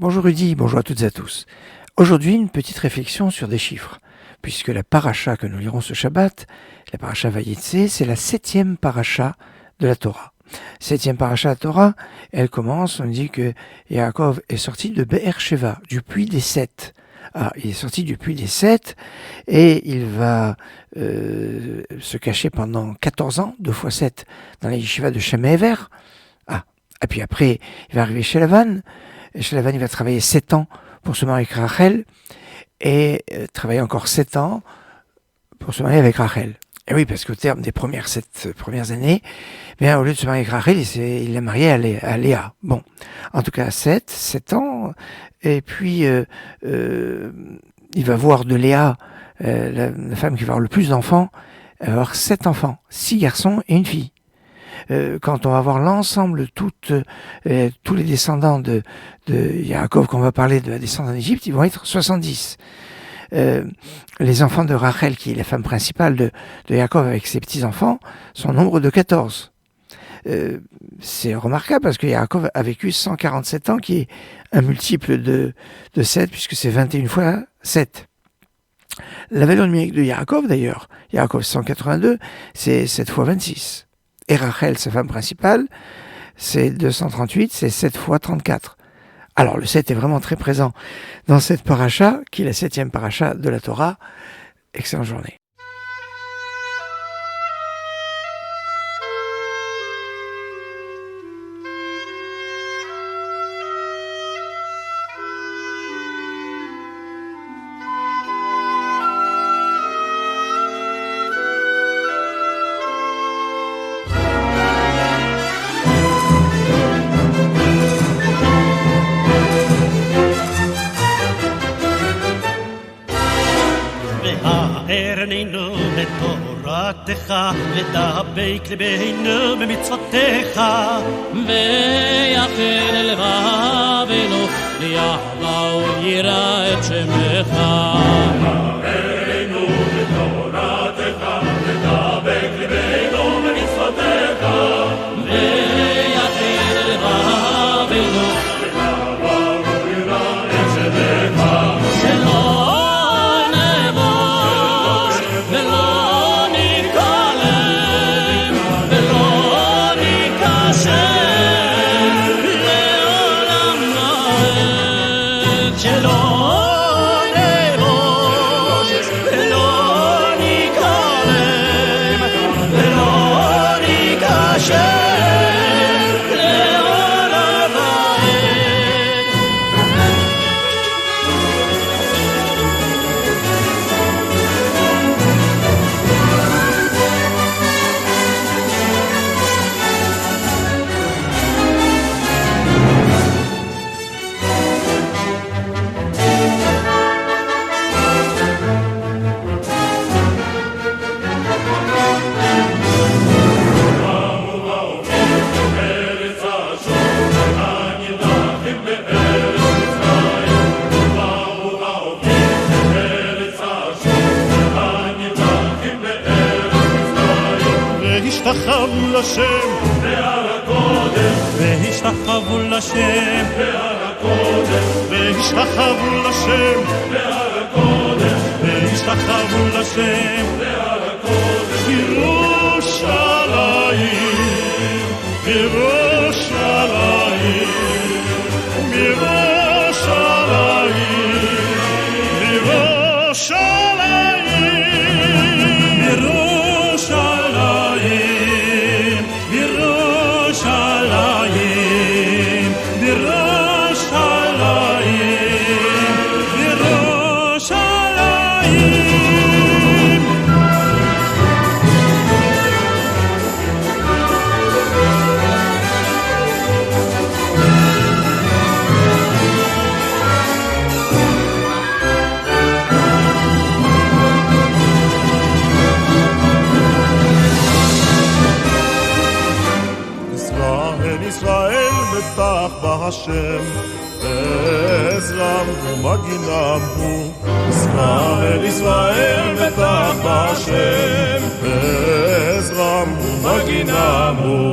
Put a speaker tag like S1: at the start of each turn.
S1: Bonjour Rudy, bonjour à toutes et à tous. Aujourd'hui, une petite réflexion sur des chiffres, puisque la paracha que nous lirons ce Shabbat, la paracha Vayetse, c'est la 7e paracha de la Torah. 7e paracha de la Torah, elle commence, on dit que Yaakov est sorti de Be'er Sheva, du puits des sept. Il est sorti du puits des sept et il va se cacher pendant 14 ans, 2 fois 7, dans la yeshiva de Shem Ever. Et puis après, il va arriver chez Lavan. Et chez Lavan, il va travailler 7 ans pour se marier avec Rachel et travailler encore 7 ans pour se marier avec Rachel. Et oui, parce qu'au terme des 7 premières années, bien, au lieu de se marier avec Rachel, il l'a marié à Léa. Bon, en tout cas, 7 ans. Et puis, il va voir de Léa, la femme qui va avoir le plus d'enfants, avoir 7 enfants, 6 garçons et une fille. Quand on va voir l'ensemble, tous les descendants de Yaakov, qu'on va parler de la descendance d'Égypte, ils vont être 70. Les enfants de Rachel, qui est la femme principale de Yaakov avec ses petits-enfants, sont au nombre de 14. C'est remarquable parce que Yaakov a vécu 147 ans, qui est un multiple de 7, puisque c'est 21 fois 7. La valeur numérique de Yaakov, d'ailleurs, Yaakov 182, c'est 7 fois 26. Et Rachel, sa femme principale, c'est 238, c'est 7 fois 34. Alors le 7 est vraiment très présent dans cette paracha, qui est la 7e paracha de la Torah. Excellente journée.
S2: ערננו לתורתך, לדבק ליבנו במצוותיך, ויחל לבבנו לאהבה וליראה את שמך. ערננו לתורתך, לדבק ליבנו במצוותיך, ויחל לבבנו לאהבה וליראה את שמך.
S3: והשתחוו לשם בהר הקודש, והשתחוו לשם בהר הקודש, והשתחוו לשם בהר הקודש, והשתחוו לשם בהר הקודש. ירושלים, ירושלים, ירושלים,
S4: Hashem, Ezram umaginam hu. Israel betach Hashem, Ezram umaginam hu.